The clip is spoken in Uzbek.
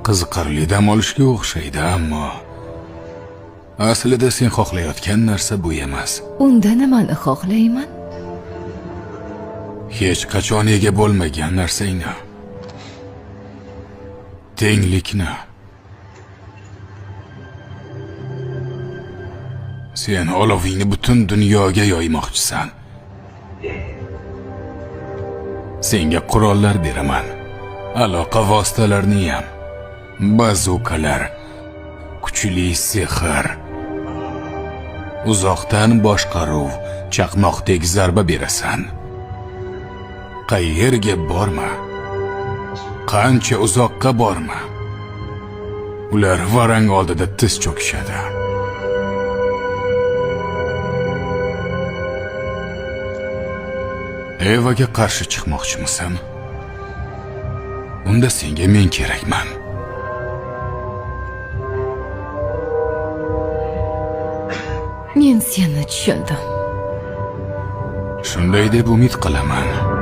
qiziqarli dam olishga o'xshaydi, ammo aslida sen xohlayotgan narsa bu emas. Unda nimani xohlayman? Hech qachon ega bo'lmagan narsangni. Tenglikni. Sen olovingni butun dunyoga yoymoqchisan. Senga qurollar beraman. Aloqa vositalarini ham. Bazukalar, kuchli sehr, uzoqdan boshqaruv, chaqmoqdek zarba berasan. Qayerga borma, qancha uzoqqa borma, ular varang oldida tiz cho'kishadi. Evaga qarshi chiqmoqchimisan? Unda senga men kerakman. Men seni tushundim. Shunday deb umid qilaman.